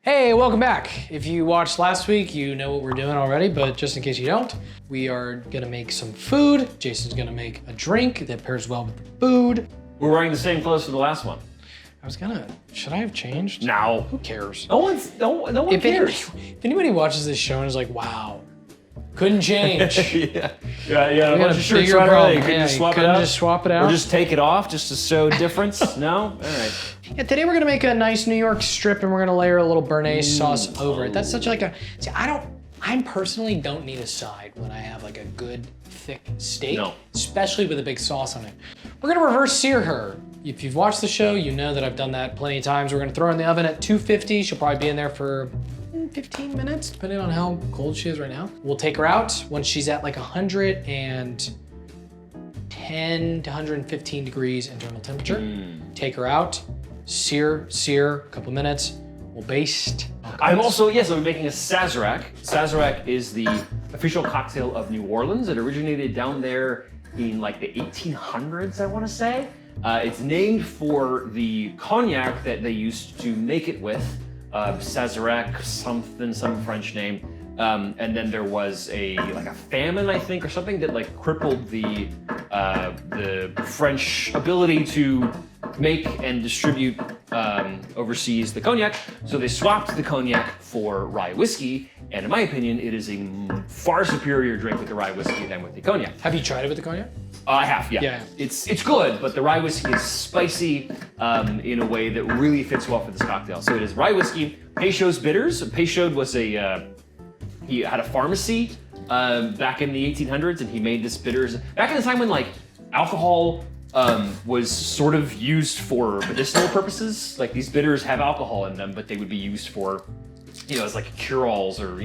Hey, welcome back. If you watched last week, you know what we're doing already, but just in case you don't, we are gonna make some food. Jason's gonna make a drink that pairs well with the food. We're wearing the same clothes for the last one. Should I have changed? No. Who cares? No one cares. If anybody watches this show and is like, wow, couldn't change. yeah, We got bunch a of shirts bigger right problem. away. You couldn't Yeah, just you swap it couldn't out? just swap it out? Or just take it off just to show difference? No? All right. Yeah, today we're gonna make a nice New York strip and we're gonna layer a little béarnaise sauce over it. That's such like a, see, I personally don't need a side when I have like a good thick steak, especially with a big sauce on it. We're gonna reverse sear her. If you've watched the show, you know that I've done that plenty of times. We're gonna throw her in the oven at 250. She'll probably be in there for 15 minutes, depending on how cold she is right now. We'll take her out when she's at like 110 to 115 degrees internal temperature. Take her out, sear, a couple minutes. We'll baste. I'm making a Sazerac. Sazerac is the official cocktail of New Orleans. It originated down there in like the 1800s, I want to say. It's named for the cognac that they used to make it with. Sazerac, some French name. And then there was a famine, I think, or something that like crippled the French ability to make and distribute overseas the cognac. So they swapped the cognac for rye whiskey. And in my opinion, it is a far superior drink with the rye whiskey than with the cognac. Have you tried it with the cognac? I have, yeah. Yeah. It's good, but the rye whiskey is spicy in a way that really fits well for this cocktail. So it is rye whiskey, Peychaud's bitters. Peychaud was he had a pharmacy back in the 1800s, and he made this bitters back in the time when like alcohol was sort of used for medicinal purposes. Like these bitters have alcohol in them, but they would be used for, as like cure-alls or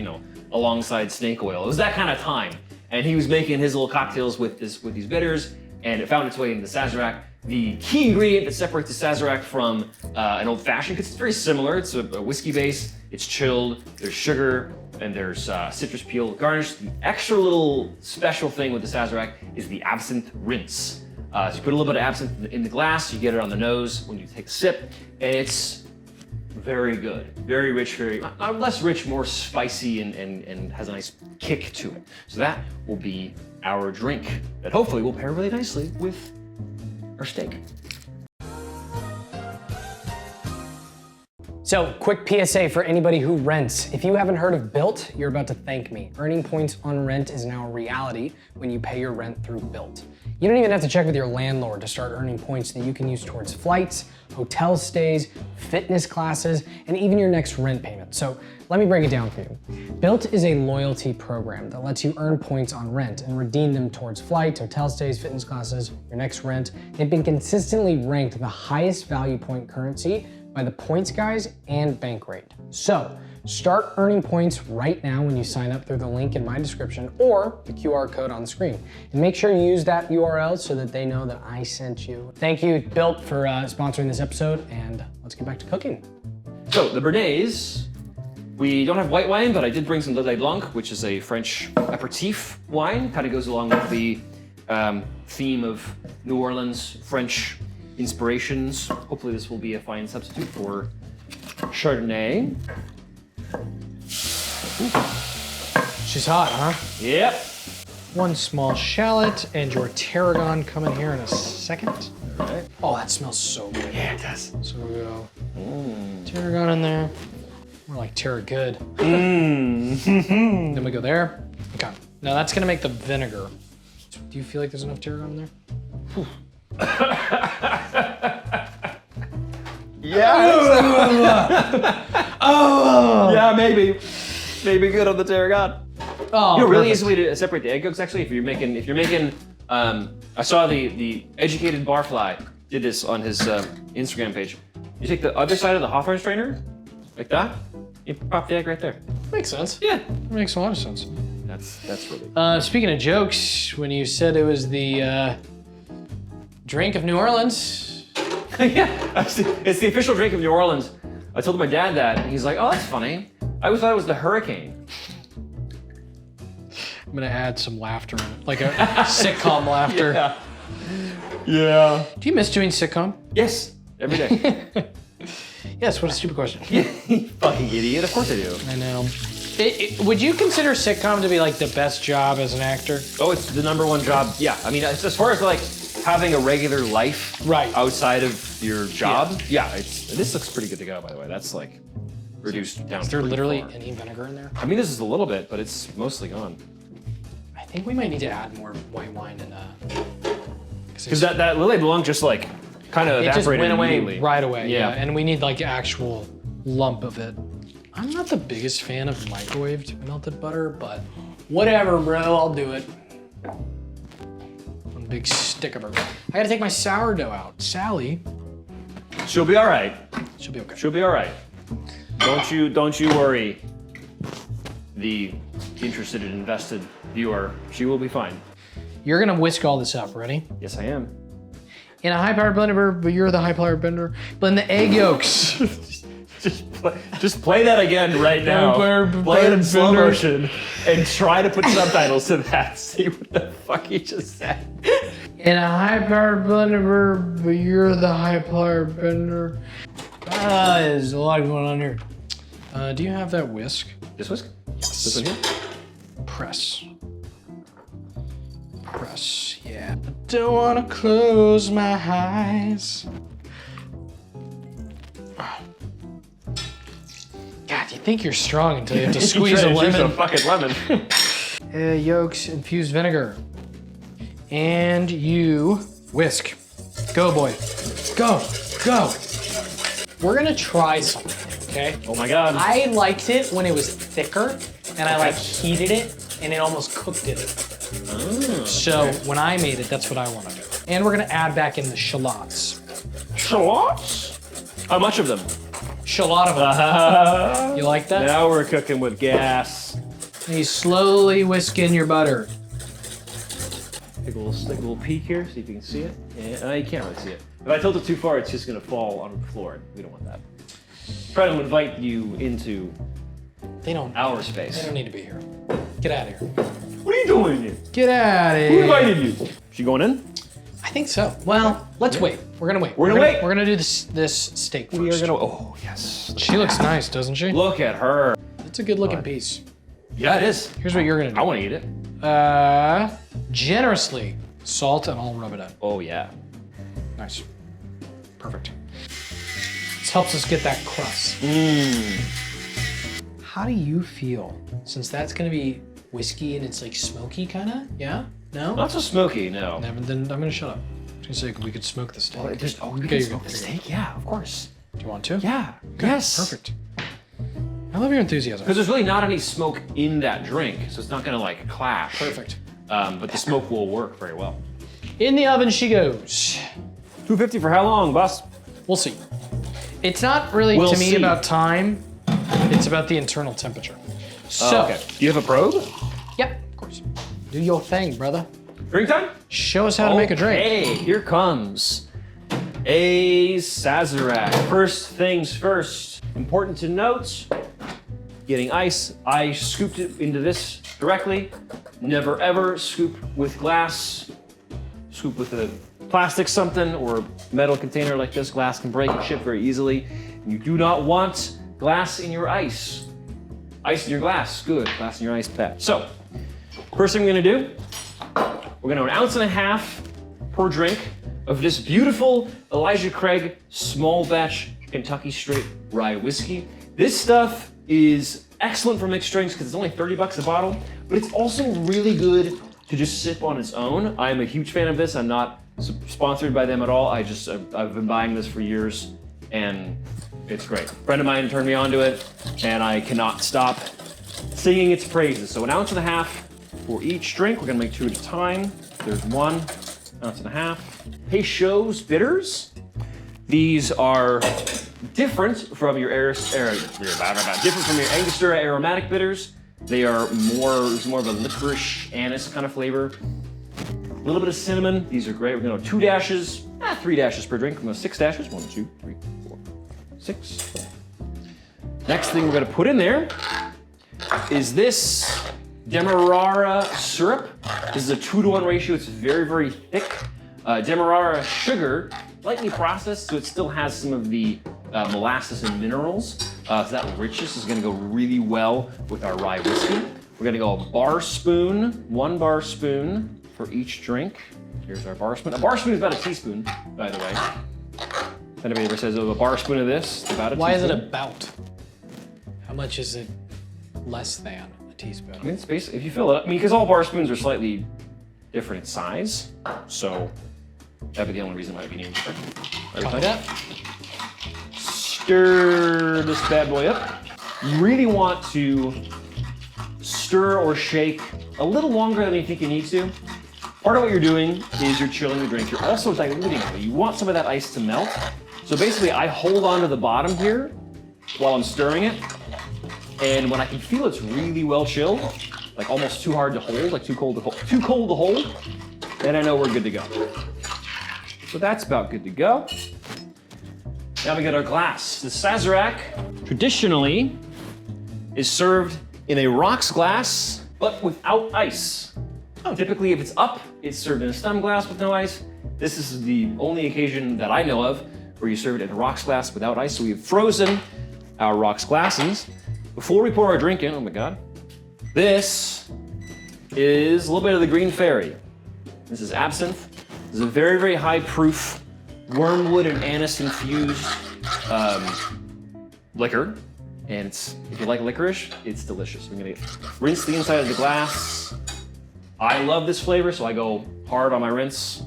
alongside snake oil. It was that kind of time. And he was making his little cocktails with these bitters, and it found its way into the Sazerac. The key ingredient that separates the Sazerac from an old fashioned, because it's very similar, it's a whiskey base, it's chilled, there's sugar, and there's citrus peel garnished. The extra little special thing with the Sazerac is the absinthe rinse. So you put a little bit of absinthe in the glass, you get it on the nose when you take a sip, and it's very good, very rich, not less rich, more spicy and has a nice kick to it. So that will be our drink that hopefully will pair really nicely with our steak. So, quick PSA for anybody who rents. If you haven't heard of Built, you're about to thank me. Earning points on rent is now a reality when you pay your rent through Built. You don't even have to check with your landlord to start earning points that you can use towards flights, hotel stays, fitness classes, and even your next rent payment. So let me break it down for you. Built is a loyalty program that lets you earn points on rent and redeem them towards flights, hotel stays, fitness classes, your next rent. They've been consistently ranked the highest value point currency by the Points Guys and Bankrate. So start earning points right now when you sign up through the link in my description or the QR code on the screen. And make sure you use that URL so that they know that I sent you. Thank you, Built, for sponsoring this episode, and let's get back to cooking. So the béarnaise, we don't have white wine, but I did bring some Lillet Blanc, which is a French aperitif wine. Kind of goes along with the theme of New Orleans French inspirations. Hopefully this will be a fine substitute for Chardonnay. She's hot, huh? Yep. One small shallot and your tarragon coming here in a second. All right. Oh, that smells so good. Yeah, it does. So we'll go tarragon in there. More like Terra good. Then we go there. Okay. Now that's gonna make the vinegar. Do you feel like there's enough tarragon in there? Yeah. Oh. Yeah, maybe good on the tarragon. Oh, Really easy way to separate the egg yolks. Actually, if you're making, I saw the educated barfly did this on his Instagram page. You take the other side of the Hawthorne strainer, like that. You pop the egg right there. Makes sense. Yeah, Makes a lot of sense. that's really. Speaking of jokes, when you said it was the drink of New Orleans. Yeah, it's the official drink of New Orleans. I told my dad that, and he's like, "Oh, that's funny. I always thought it was the hurricane." I'm gonna add some laughter in it, like a sitcom laughter. Yeah. Do you miss doing sitcom? Yes, every day. Yes, what a stupid question. You fucking idiot. Of course I do. I know. Would you consider sitcom to be like the best job as an actor? Oh, it's the #1 job. Yeah, I mean, as far as like having a regular life Right. outside of your job, yeah, this looks pretty good to go, by the way. That's like reduced down. Is there pretty literally far. any vinegar in there? I mean, this is a little bit, but it's mostly gone. I think we might need to add more white wine in Because that Lillet Blanc just like kind of it just evaporated went away immediately. right away. Yeah. And we need like actual lump of it. I'm not the biggest fan of microwaved melted butter, but whatever, bro, I'll do it. One big stick of her. I gotta take my sourdough out. Sally, She'll be all right. she'll be okay. She'll be all right. Don't you worry. The interested and invested viewer, she will be fine. You're gonna whisk all this up, ready? Yes, I am. In a high-powered blender, but you're the high-powered blender. Blend the egg yolks. Just play that again right now. Play it in slow motion and try to put subtitles to that. See what the fuck he just said. In a high-powered blender, but you're the high-powered blender. There's a lot going on here. Do you have that whisk? This whisk? Yes. This one here? Press. Press, yeah. I don't wanna close my eyes. God, you think you're strong until you have to squeeze a lemon. A fucking lemon. Yolks, infused vinegar. And you whisk. Go, boy. Go, go. We're gonna try something, okay? Oh my god. I liked it when it was thicker, and I like heated it, and it almost cooked it. So when I made it, that's what I want to do. And we're gonna add back in the shallots. Shallots? How much of them? Shallot of them. You like that? Now we're cooking with gas. And you slowly whisk in your butter. Take a little peek here, see if you can see it. Yeah, you can't really see it. If I tilt it too far, it's just gonna fall on the floor. We don't want that. Try to invite you into They don't space. They don't need to be here. Get out of here. What are you doing here? Get out of Who here. invited you? She going in? I think so. Well, let's wait. We're gonna wait. We're gonna wait. We're gonna do this steak first. We are gonna. Oh yes. She looks nice, doesn't she? Look at her. It's a good looking piece. Yeah, it is. Here's what you're gonna do. I want to eat it. Generously salt and I'll rub it in. Oh yeah. Nice. Perfect. This helps us get that crust. How do you feel? Since that's gonna be whiskey and it's like smoky kinda? Yeah? No? Not so smoky, no. Then I'm gonna shut up. I was gonna say we could smoke the steak. We Okay, can you're smoke good. the steak. Yeah, of course. Do you want to? Yeah. Okay, Yes. Perfect. I love your enthusiasm. Because there's really not any smoke in that drink, so it's not gonna like clash. Perfect. But the smoke will work very well. In the oven she goes. 250 for how long, boss? We'll see. It's not really We'll to me see. about time. It's about the internal temperature. So, Okay. Do you have a probe? yeah, of course. Do your thing, brother. Drink time? Show us how to make a drink. Hey, here comes a Sazerac. First things first. Important to note, getting ice. I scooped it into this directly. Never ever scoop with glass. Scoop with a plastic something or metal container like this. Glass can break and chip very easily. You do not want glass in your ice. Ice in your glass, good. Glass in your ice, bad. So, first thing we're gonna do, we're gonna 1.5 ounces per drink of this beautiful Elijah Craig small batch Kentucky straight rye whiskey. This stuff is excellent for mixed drinks because it's only 30 bucks a bottle, but it's also really good to just sip on its own. I'm a huge fan of this. I'm not sponsored by them at all. I've been buying this for years and it's great. A friend of mine turned me on to it and I cannot stop singing its praises. So 1.5 ounces for each drink. We're gonna make 2 at a time. There's 1.5 ounces. Peychaud's bitters. These are different from your Angostura aromatic bitters. They are more of a licorice anise kind of flavor. A little bit of cinnamon. These are great. We're gonna go 2 dashes, 3 dashes per drink. We're gonna go 6 dashes. 1, 2, 3, 4, 6. Next thing we're gonna put in there is this Demerara syrup. This is a 2-to-1 ratio. It's very, very thick. Demerara sugar, lightly processed, so it still has some of the molasses and minerals. So that richness is gonna go really well with our rye whiskey. We're gonna go a bar spoon, 1 bar spoon for each drink. Here's our bar spoon. A bar spoon is about a teaspoon, by the way. If anybody ever says, oh, a bar spoon of this, it's about a Why teaspoon. is it about? How much is it less than a teaspoon? I mean, it's basically, if you fill it up, I mean, because all bar spoons are slightly different in size, so that'd be the only reason why it'd be named different. Like that? Stir this bad boy up. You really want to stir or shake a little longer than you think you need to. Part of what you're doing is you're chilling the drink. You're also diluting it. You want some of that ice to melt. So basically, I hold on to the bottom here while I'm stirring it. And when I can feel it's really well chilled, like almost too hard to hold, like too cold to hold, then I know we're good to go. So that's about good to go. Now we got our glass. The Sazerac traditionally is served in a rocks glass, but without ice. Typically, if it's up, it's served in a stem glass with no ice. This is the only occasion that I know of where you serve it in a rocks glass without ice. So we've frozen our rocks glasses. Before we pour our drink in, oh my God, this is a little bit of the Green Fairy. This is absinthe. This is a very, very high proof wormwood and anise infused liquor. And it's, if you like licorice, it's delicious. We're gonna rinse the inside of the glass. I love this flavor, so I go hard on my rinse.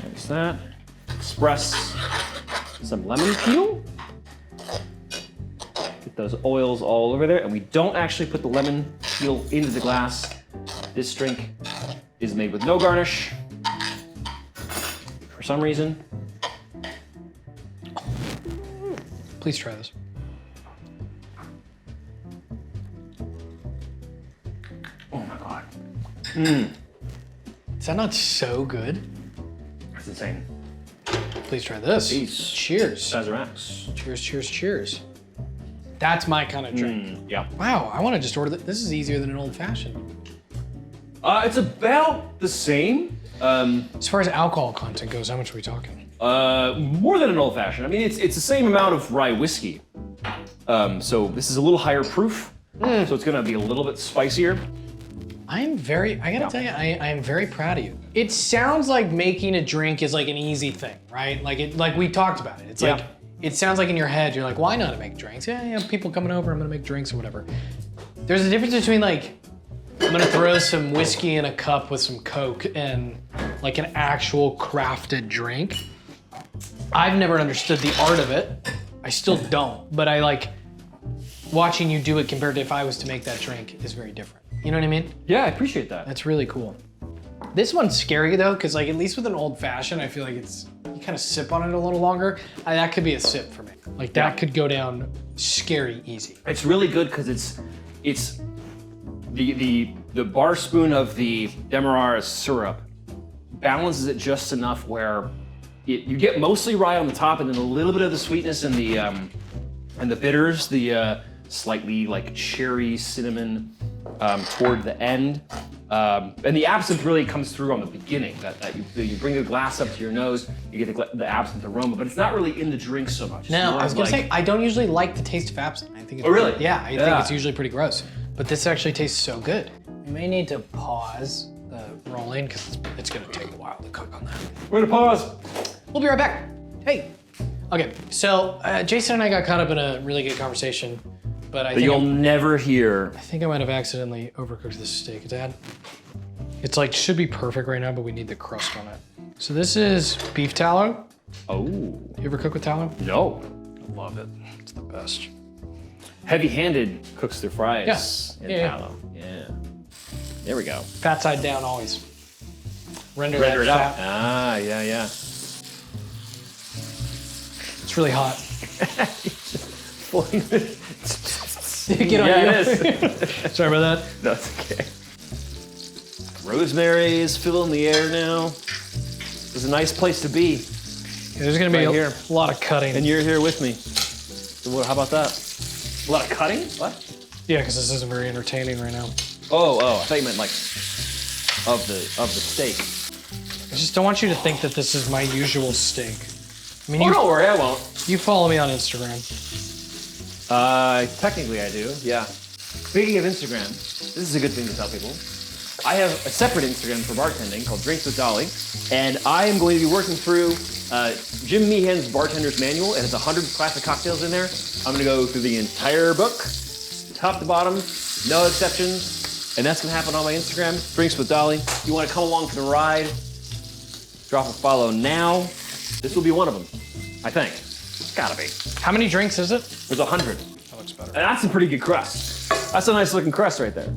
There's that. Express some lemon peel. Get those oils all over there, and we don't actually put the lemon peel into the glass. This drink is made with no garnish. For some reason. Please try this. Oh my God. Is that not so good? That's insane. Please try this. Peace. Cheers. Sazeracs. Cheers, cheers, cheers. That's my kind of drink. Yeah. Wow, I want to just order this. This is easier than an old fashioned. It's about the same. As far as alcohol content goes, how much are we talking? More than an old fashioned. I mean, it's the same amount of rye whiskey. So this is a little higher proof. So it's gonna be a little bit spicier. I gotta tell you, I am very proud of you. It sounds like making a drink is like an easy thing, right? Like we talked about it. It's like, it sounds like in your head, you're like, why not make drinks? Yeah, people coming over, I'm gonna make drinks or whatever. There's a difference between like, I'm gonna throw some whiskey in a cup with some Coke and like an actual crafted drink. I've never understood the art of it. I still don't, but I like watching you do it compared to if I was to make that drink is very different. You know what I mean? Yeah, I appreciate that. That's really cool. This one's scary though, because like at least with an old fashioned, I feel like you kind of sip on it a little longer. That could be a sip for me. Like that could go down scary easy. It's really good because it's the bar spoon of the Demerara syrup balances it just enough where you get mostly rye on the top and then a little bit of the sweetness and the bitters, the slightly like cherry cinnamon toward the end. And the absinthe really comes through on the beginning. That you bring the glass up to your nose, you get the absinthe aroma, but it's not really in the drink so much. No, I was gonna say I don't usually like the taste of absinthe. I think it's, oh really? Yeah, I think it's usually pretty gross. But this actually tastes so good. We may need to pause the rolling because it's gonna take a while to cook on that. We're gonna pause. We'll be right back. Hey. Okay, so Jason and I got caught up in a really good conversation, but I think you'll never hear. I think I might have accidentally overcooked this steak, Dad. It's like, should be perfect right now, but we need the crust on it. So this is beef tallow. Oh. You ever cook with tallow? No. I love it. It's the best. Heavy-handed cooks their fries in Yeah. tallow. Yeah. There we go. Fat side down always. Render Render it that out. fat. Ah, yeah. It's really hot. Get on Yeah, you. it is. Sorry about that. No, it's okay. Rosemary is filling the air now. It's a nice place to be. Yeah, there's gonna be Right a here. lot of cutting. And you're here with me. So how about that? A lot of cutting? What? Yeah, because this isn't very entertaining right now. Oh, I thought you meant like of the steak. just don't want you to think that this is my usual steak. I mean, Don't worry, I won't. you follow me on Instagram. Technically I do, yeah. Speaking of Instagram, this is a good thing to tell people. I have a separate Instagram for bartending called Drinks with Dolly, and I am going to be working through Jim Meehan's Bartender's Manual. It has 100 classic cocktails in there. I'm gonna go through the entire book, top to bottom, no exceptions, and that's gonna happen on my Instagram, Drinks with Dolly. If you wanna come along for the ride, drop a follow now. This will be one of them, I think. It's gotta be. How many drinks is it? There's 100. That looks better. And that's a pretty good crust. That's a nice looking crust right there.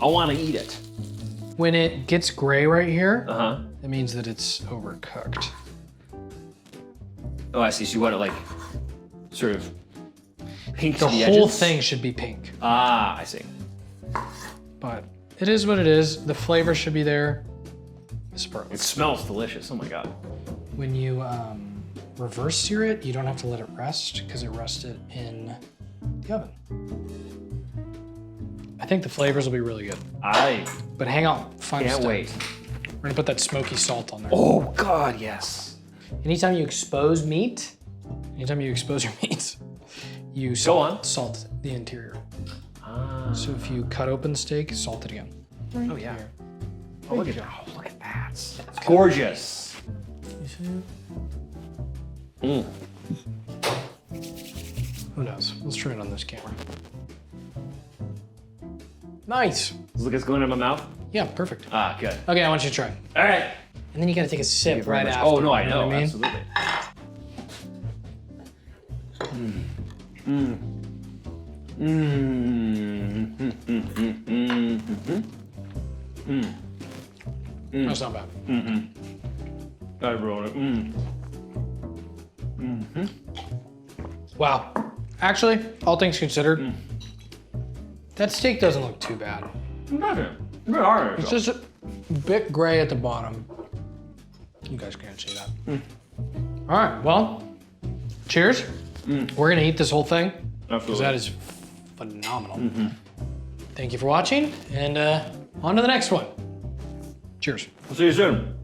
I wanna eat it. When it gets gray right here, Uh-huh. it means that it's overcooked. Oh, I see. So you want it like sort of pink The to the whole edges? thing should be pink, Ah, I see. but it is what it is. The flavor should be there. Spurl. It smells delicious. Oh my god. When you reverse sear it, you don't have to let it rest because it rested in the oven. I think the flavors will be really good. But But hang on, fun can't stuff. wait. We're gonna put that smoky salt on there. Oh god, yes. Anytime you expose meat, your meat, you salt the interior. Ah. So if you cut open steak, salt it again. Oh yeah. Oh, look at that. Oh, look at that. It's gorgeous. Mm. Who knows? Let's try it on this camera. Nice. Look, it's going in my mouth. Yeah, perfect. Ah, good. Okay, I want you to try. All right. And then you gotta take a sip right after. Oh no, I you know. what I mean? Absolutely. Mm. Mm. Mm. That's not bad. I wrote it. Wow. Actually, all things considered, that steak doesn't look too bad. It's just a bit gray at the bottom. You guys can't see that. All right, well, cheers. We're gonna eat this whole thing. Because Absolutely. that is phenomenal. Thank you for watching, and on to the next one. Cheers. We'll see you soon.